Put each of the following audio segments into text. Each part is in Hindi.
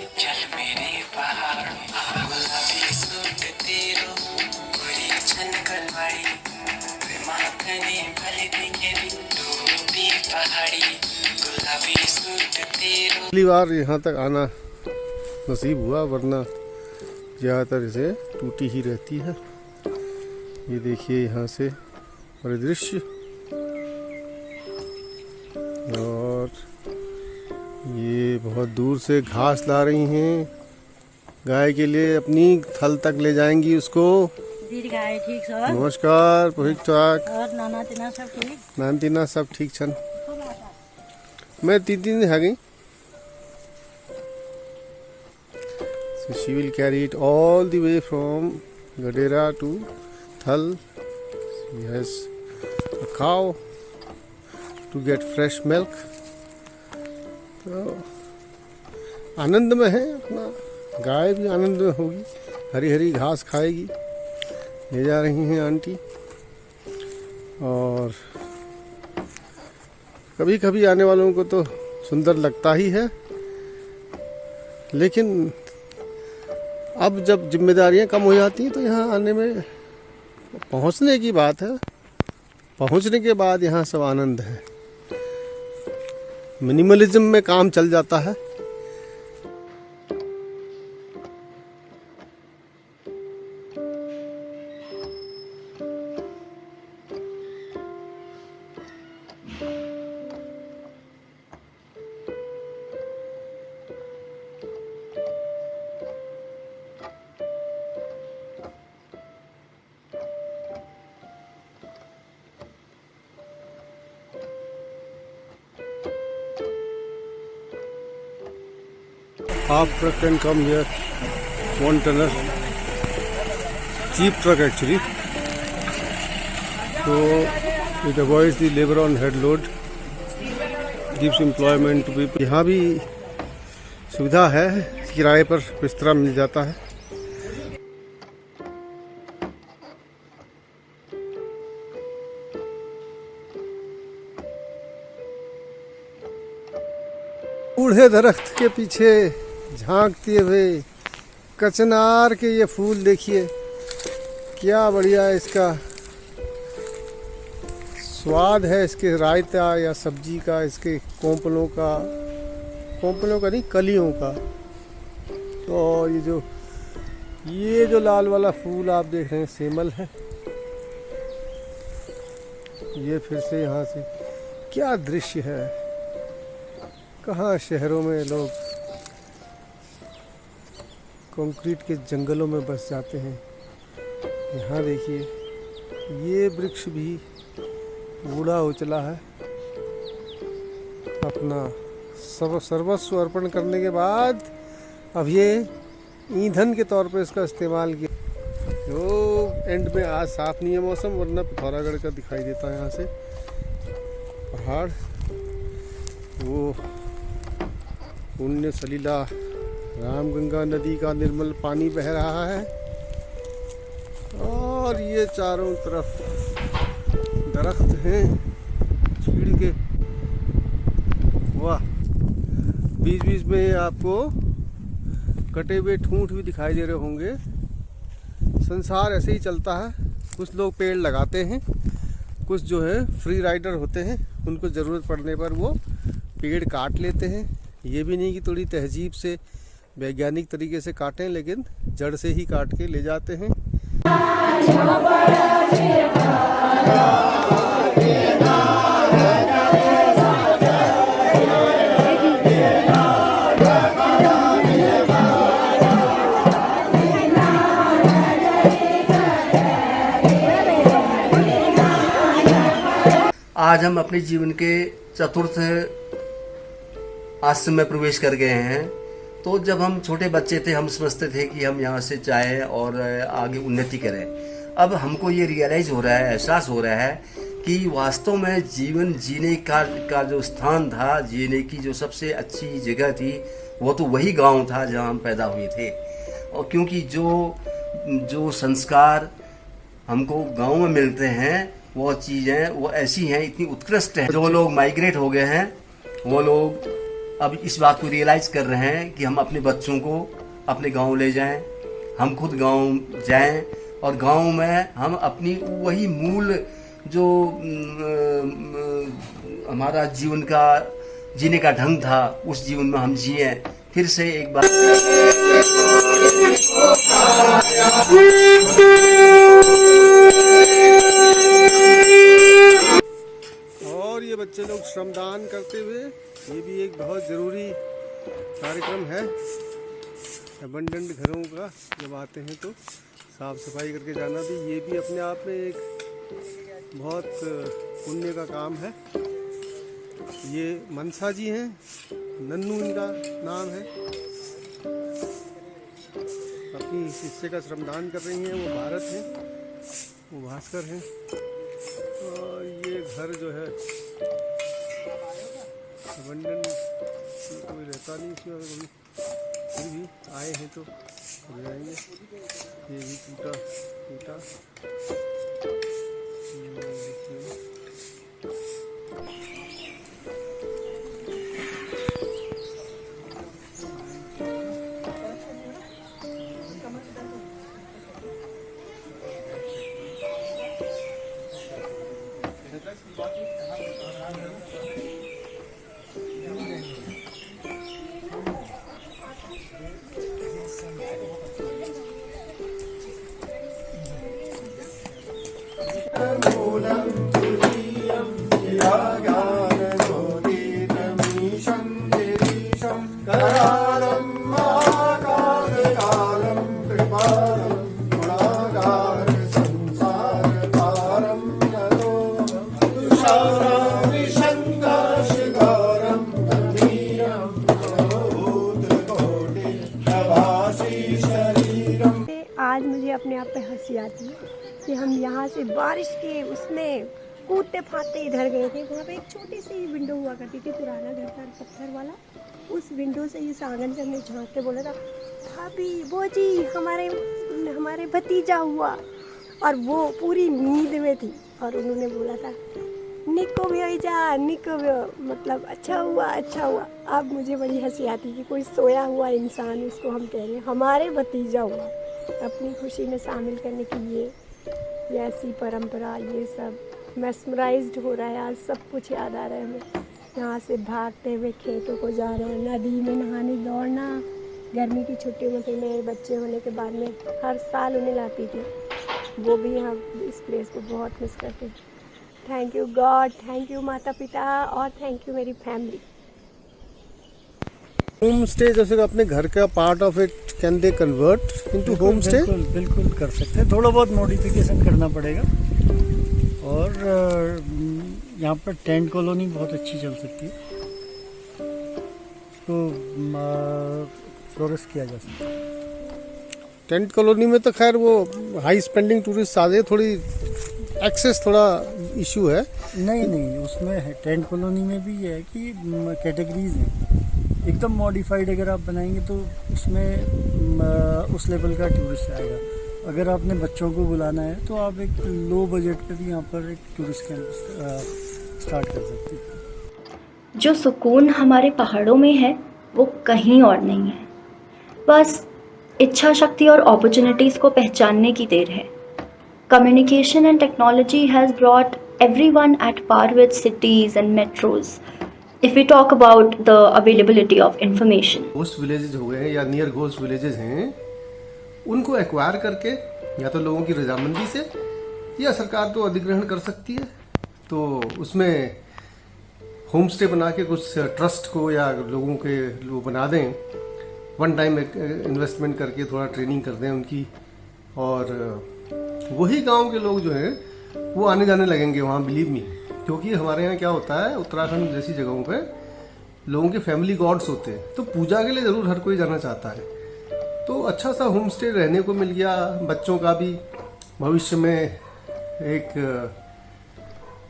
चल मेरे पहाड़ों गुलाबी सूट तेरो गोरी छनकल वाली माखने भले दिखेरी टोपी पहाड़ी गुलाबी सूट तेरो। पहली बार यहाँ तक आना नसीब हुआ, वरना ज़्यादातर इसे टूटी ही रहती है। ये देखिए यहाँ से परिदृश्य, और ये बहुत दूर से घास ला रही हैं गाय के लिए, अपनी थल तक ले जाएंगी उसको। गाय ठीक सर। नमस्कार, ठीक ठाक। और नाना तीना सब ठीक? नान तीना सब ठीक छन। मैं 3 दिन आ गई। So she will carry it all the way from Gadera to Thal. She has a cow to get fresh milk. तो आनंद में है अपना, गाय भी आनंद में होगी, हरी हरी घास खाएगी। ले जा रही हैं आंटी। और कभी कभी आने वालों को तो सुंदर लगता ही है, लेकिन अब जब जिम्मेदारियां कम हो जाती हैं तो यहाँ आने में पहुँचने की बात है। पहुँचने के बाद यहाँ सब आनंद है, मिनिमलिज्म में काम चल जाता है। Half truck can come here, 1 tonner, cheap truck actually. So it avoids the labor on head load, gives employment to people. यहाँ भी सुविधा है, किराए पर बिस्तरा मिल जाता है। बूढ़े दरख्त के पीछे झांकते हुए कचनार के ये फूल देखिए, क्या बढ़िया इसका स्वाद है, इसके रायता या सब्जी का, इसके कोंपलों का नहीं, कलियों का। तो ये जो लाल वाला फूल आप देख रहे हैं सेमल है। ये फिर से यहाँ से क्या दृश्य है, कहाँ शहरों में लोग कंक्रीट के जंगलों में बस जाते हैं। यहाँ देखिए ये वृक्ष भी बूढ़ा हो चला है, अपना सर्वस्व अर्पण करने के बाद अब ये ईंधन के तौर पे इसका इस्तेमाल किया। जो एंड में आज साफ नहीं है मौसम, वरना पिथौरागढ़ का दिखाई देता है यहाँ से पहाड़। वो पुण्य सलीला रामगंगा नदी का निर्मल पानी बह रहा है, और ये चारों तरफ दरख्त हैं चीड़ के। वाह, बीच बीच में आपको कटे हुए ठूंठ भी दिखाई दे रहे होंगे। संसार ऐसे ही चलता है, कुछ लोग पेड़ लगाते हैं, कुछ जो है फ्री राइडर होते हैं, उनको ज़रूरत पड़ने पर वो पेड़ काट लेते हैं। ये भी नहीं कि थोड़ी तहजीब से वैज्ञानिक तरीके से काटें, लेकिन जड़ से ही काट के ले जाते हैं। आज हम अपने जीवन के चतुर्थ आश्रम में प्रवेश कर गए हैं। तो जब हम छोटे बच्चे थे, हम समझते थे कि हम यहाँ से जाएं और आगे उन्नति करें। अब हमको ये रियलाइज़ हो रहा है, एहसास हो रहा है कि वास्तव में जीवन जीने का जो स्थान था, जीने की जो सबसे अच्छी जगह थी, वो तो वही गांव था जहाँ हम पैदा हुए थे। और क्योंकि जो संस्कार हमको गांव में मिलते हैं, वो चीज़ें वो ऐसी हैं, इतनी उत्कृष्ट हैं। जो लोग माइग्रेट हो गए हैं, वो लोग अब इस बात को रियलाइज़ कर रहे हैं कि हम अपने बच्चों को अपने गांव ले जाएं, हम खुद गांव जाएं और गांव में हम अपनी वही मूल जो हमारा जीवन का जीने का ढंग था उस जीवन में हम जिए फिर से एक बार। और ये बच्चे लोग श्रमदान करते हुए, ये भी एक बहुत ज़रूरी कार्यक्रम है अबंडेंट घरों का। जब आते हैं तो साफ सफाई करके जाना भी, ये भी अपने आप में एक बहुत पुण्य का काम है। ये मनसा जी हैं, नन्नू इनका नाम है, अपनी हिस्से का श्रमदान कर रही हैं। वो भारत हैं, वो भास्कर हैं। और ये घर जो है अबंडन कोई रहता नहीं इसमें, कभी फिर भी आए हैं तो हो जाएंगे। ये भी टूटा आज मुझे अपने आप पे हंसी आती है कि हम यहाँ से बारिश के उसमें कूदते फादते इधर गए थे। वहाँ पे एक छोटी सी विंडो हुआ करती थी, पुराना घर था पत्थर वाला। उस विंडो से इस आंगन से हमने झाँक के बोला था, भाभी वो जी हमारे भतीजा हुआ। और वो पूरी नींद में थी और उन्होंने बोला था निको भैया निको मतलब अच्छा हुआ अच्छा हुआ। अब मुझे बड़ी हंसी आती कि कोई सोया हुआ इंसान, उसको हम कह रहे हैं हमारे भतीजा हुआ। अपनी खुशी में शामिल करने की ये ऐसी परंपरा, ये सब मैस्मराइज्ड हो रहा है। आज सब कुछ याद आ रहा है हमें। यहाँ से भागते हुए खेतों को जा रहे हैं, नदी में नहाने दौड़ना। गर्मी की छुट्टियों में फिर मेरे बच्चे होने के बाद में हर साल उन्हें लाती थी। वो भी यहाँ इस प्लेस को बहुत मिस करते हैं। Thank you God, thank you माता पिता और थैंक यू मेरी फैमिली। होम स्टे जैसे अपने घर का part of it can they convert into home stay? बिल्कुल कर सकते हैं। थोड़ा बहुत मॉडिफिकेशन करना पड़ेगा। और यहाँ पर टेंट कॉलोनी बहुत अच्छी चल सकती है, तो फ्लोरिश किया जा सकता है। टेंट कॉलोनी में तो खैर वो हाई स्पेंडिंग टूरिस्ट आ जाए, थोड़ी एक्सेस थोड़ा इशू है। नहीं उसमें है, टेंट कॉलोनी में भी ये है कि कैटेगरीज हैं। एकदम मॉडिफाइड अगर आप बनाएंगे तो उसमें उस लेवल का टूरिस्ट आएगा। अगर आपने बच्चों को बुलाना है तो आप एक लो बजट पे भी यहाँ पर एक टूरिस्ट कैंप स्टार्ट कर सकते हैं। जो सुकून हमारे पहाड़ों में है वो कहीं और नहीं है। बस इच्छा शक्ति और अपॉर्चुनिटीज़ को पहचानने की देर है। Communication and technology has brought everyone at par with cities and metros. If we talk about the availability of information. Ghost villages हो गए या नियर घोस्ट विलेजेस हैं, उनको एक्वायर करके या तो लोगों की रजामंदी से या सरकार तो अधिग्रहण कर सकती है, तो उसमें होम स्टे बना के कुछ ट्रस्ट को या लोगों के वो बना दें, वन टाइम इन्वेस्टमेंट करके थोड़ा ट्रेनिंग कर दें उनकी, और वही गांव के लोग जो हैं वो आने जाने लगेंगे वहाँ, बिलीव मी। क्योंकि हमारे यहाँ क्या होता है, उत्तराखंड जैसी जगहों पे लोगों के फैमिली गॉड्स होते हैं, तो पूजा के लिए ज़रूर हर कोई जाना चाहता है। तो अच्छा सा होम स्टे रहने को मिल गया, बच्चों का भी भविष्य में एक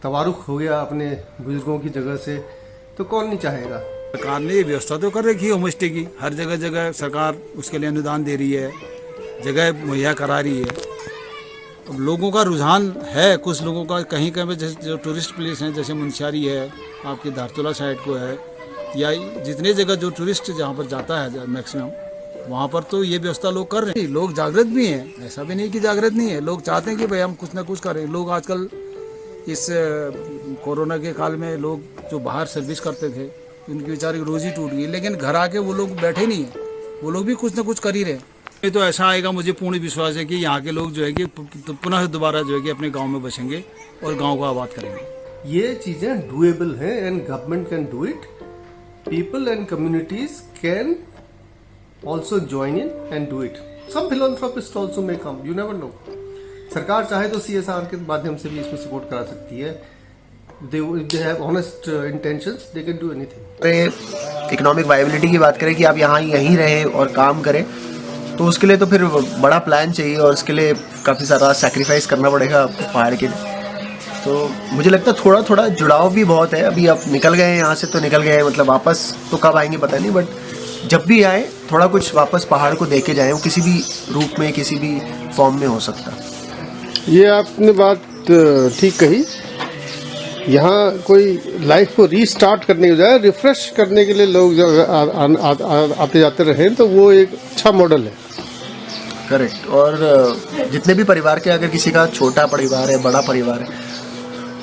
तवारुख हो गया अपने बुजुर्गों की जगह से, तो कौन नहीं चाहेगा। सरकार ने ये व्यवस्था तो कर रखी है होम स्टे की, हर जगह जगह सरकार उसके लिए अनुदान दे रही है, जगह मुहैया करा रही है। अब लोगों का रुझान है, कुछ लोगों का कहीं कहीं पे जैसे जो टूरिस्ट प्लेस हैं, जैसे मुनस्यारी है, आपकी धारतुला साइड को है, या जितने जगह जो टूरिस्ट जहाँ पर जाता है मैक्सिमम, वहाँ पर तो ये व्यवस्था लोग कर रहे हैं। लोग जागृत भी हैं, ऐसा भी नहीं कि जागृत नहीं है। लोग चाहते हैं कि भाई हम कुछ ना कुछ करें। लोग आजकल इस कोरोना के काल में लोग जो बाहर सर्विस करते थे उनकी बेचारी रोजी टूट गई, लेकिन घर आके वो लोग बैठे नहीं हैं, वो लोग भी कुछ ना कुछ कर ही रहे। ये तो ऐसा आएगा, मुझे पूर्ण विश्वास है कि यहाँ के लोग जो है कि पुनः दोबारा जो है कि अपने गाँव में बसेंगे और गाँव को आबाद करेंगे। ये चीज़ें डूएबल हैं and government can do it. People and communities can also join in and do it. Some philanthropists also may come. You never know. सरकार चाहे तो CSR के माध्यम से भी इसमें सपोर्ट करा सकती है. If they have honest intentions, they can do anything. Economic viability की बात करें कि आप यहाँ यहीं रहें और काम करें, तो उसके लिए तो फिर बड़ा प्लान चाहिए और उसके लिए काफ़ी सारा सैक्रिफाइस करना पड़ेगा पहाड़ के लिए. तो मुझे लगता है थोड़ा थोड़ा जुड़ाव भी बहुत है. अभी आप निकल गए हैं यहाँ से तो निकल गए हैं, मतलब वापस तो कब आएंगे पता नहीं, बट जब भी आए थोड़ा कुछ वापस पहाड़ को देके जाएं. वो किसी भी रूप में किसी भी फॉर्म में हो सकता है. ये आपने बात ठीक कही. यहाँ कोई लाइफ को रीस्टार्ट करने के बजाय रिफ्रेश करने के लिए लोग आते जाते रहें तो वो एक अच्छा मॉडल है. करेक्ट. और जितने भी परिवार के, अगर किसी का छोटा परिवार है, बड़ा परिवार है,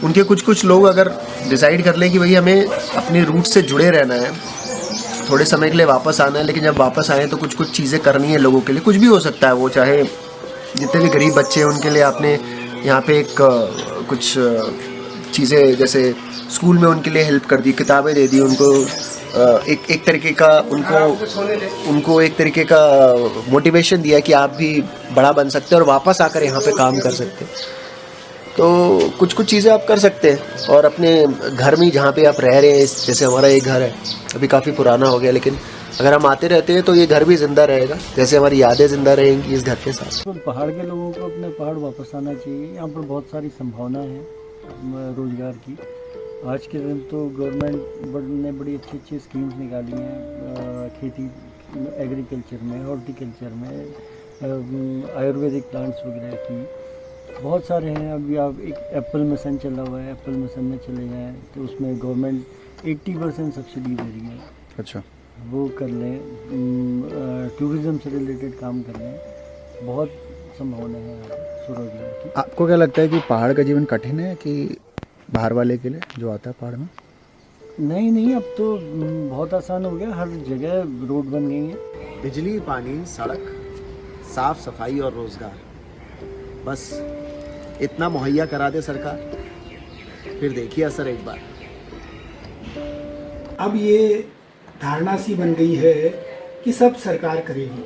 उनके कुछ लोग अगर डिसाइड कर लें कि भाई हमें अपने रूट से जुड़े रहना है, थोड़े समय के लिए वापस आना है, लेकिन जब वापस आए तो कुछ चीज़ें करनी है लोगों के लिए. कुछ भी हो सकता है वो, चाहे जितने भी गरीब बच्चे हैं उनके लिए आपने यहाँ पे एक कुछ चीज़ें जैसे स्कूल में उनके लिए हेल्प कर दी, किताबें दे दी उनको, एक तरीके का उनको एक तरीके का मोटिवेशन दिया कि आप भी बड़ा बन सकते हैं और वापस आकर यहाँ पे काम कर सकते हैं. तो कुछ चीज़ें आप कर सकते हैं. और अपने घर में जहाँ पे आप रह रहे हैं, जैसे हमारा एक घर है अभी काफ़ी पुराना हो गया, लेकिन अगर हम आते रहते हैं तो ये घर भी ज़िंदा रहेगा, जैसे हमारी यादें ज़िंदा रहेंगी इस घर के साथ. तो पहाड़ के लोगों को अपने पहाड़ वापस आना चाहिए. यहाँ पर बहुत सारी संभावना है रोज़गार की. आज के दिन तो गवर्नमेंट ने बड़ी अच्छी स्कीम्स निकाली हैं खेती, एग्रीकल्चर में, हॉर्टिकल्चर में, आयुर्वेदिक प्लांट्स वगैरह की बहुत सारे हैं. अभी आप एक एप्पल मिशन चला हुआ है, एप्पल मिशन में चले जाएँ तो उसमें गवर्नमेंट 80% सब्सिडी दे रही है. अच्छा, वो कर लें. टूरिज़्म से रिलेटेड काम कर लें. बहुत संभावना है स्वरोजगार की. आपको क्या लगता है कि पहाड़ का जीवन कठिन है कि बाहर वाले के लिए जो आता है पहाड़ में? नहीं, अब तो बहुत आसान हो गया. हर जगह रोड बन गई है. बिजली, पानी, सड़क, साफ सफाई और रोज़गार, बस इतना मुहैया करा दे सरकार, फिर देखिए असर एक बार. अब ये धारणा सी बन गई है कि सब सरकार करेगी.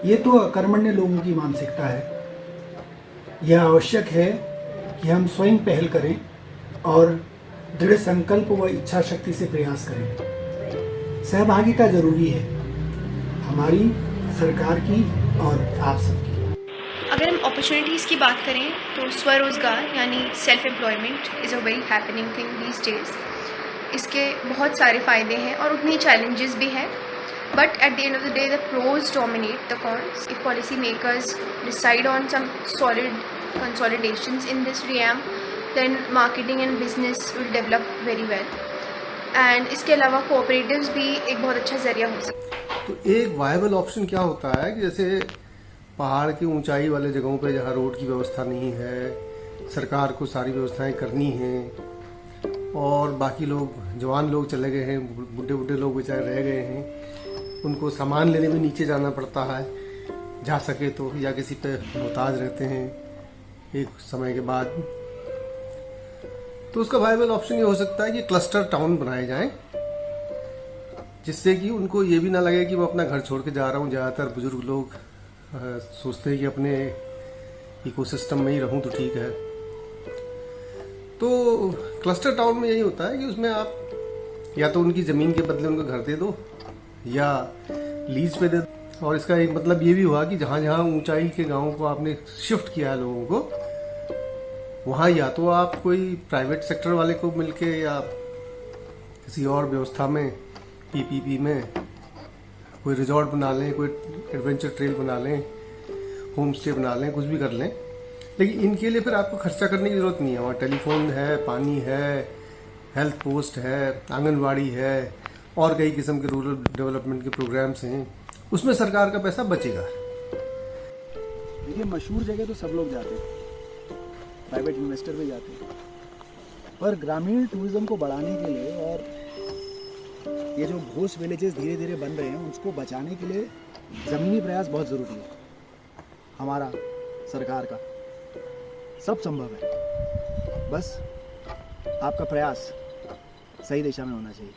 ये तो अकर्मण्य लोगों की मानसिकता है. यह आवश्यक है कि हम स्वयं पहल करें और दृढ़ संकल्प व इच्छा शक्ति से प्रयास करें. सहभागिता जरूरी है, हमारी, सरकार की और आप सबकी. अगर हम अपॉर्चुनिटीज़ की बात करें तो स्वरोज़गार यानी self employment is a very happening thing these days. इसके बहुत सारे फ़ायदे हैं और उतने चैलेंजेस भी हैं. But at the end of the day the pros dominate the cons. If policy makers decide on some solid consolidations in this realm, then marketing and business will develop very well. And इसके अलावा cooperatives भी एक बहुत अच्छा जरिया हो सकता है. तो एक वायबल ऑप्शन क्या होता है कि जैसे पहाड़ की ऊंचाई वाले जगहों पे जहाँ रोड की व्यवस्था नहीं है, सरकार को सारी व्यवस्थाएं करनी हैं और बाकी लोग, जवान लोग चले गए हैं, बुढ़े लोग बेचारे रह गए हैं, उनको सामान लेने में नीचे जाना पड़ता है जा सके तो, या किसी पे मोहताज रहते हैं एक समय के बाद. तो उसका वायबल ऑप्शन ये हो सकता है कि क्लस्टर टाउन बनाए जाएं, जिससे कि उनको ये भी ना लगे कि मैं अपना घर छोड़ के जा रहा हूँ. ज़्यादातर बुजुर्ग लोग सोचते हैं कि अपने इकोसिस्टम में ही रहूँ तो ठीक है. तो क्लस्टर टाउन में यही होता है कि उसमें आप या तो उनकी ज़मीन के बदले उनको घर दे दो या लीज पे दे दो. और इसका एक मतलब ये भी हुआ कि जहाँ जहाँ ऊंचाई के गांवों को आपने शिफ्ट किया है लोगों को, वहाँ या तो आप कोई प्राइवेट सेक्टर वाले को मिलके या किसी और व्यवस्था में पीपीपी में कोई रिजॉर्ट बना लें, कोई एडवेंचर ट्रेल बना लें, होम स्टे बना लें, कुछ भी कर लें. लेकिन इनके लिए फिर आपको खर्चा करने की ज़रूरत नहीं है. वहाँ टेलीफोन है, पानी है, हेल्थ पोस्ट है, आंगनवाड़ी है और कई किस्म के रूरल डेवलपमेंट के प्रोग्राम्स हैं, उसमें सरकार का पैसा बचेगा। देखिए मशहूर जगह तो सब लोग जाते हैं, प्राइवेट इन्वेस्टर भी जाते हैं, पर ग्रामीण टूरिज्म को बढ़ाने के लिए और ये जो घोस्ट विलेजेस धीरे धीरे बन रहे हैं उसको बचाने के लिए ज़मीनी प्रयास बहुत ज़रूरी है। हमारा सरकार का सब संभव है, बस आपका प्रयास सही दिशा में होना चाहिए।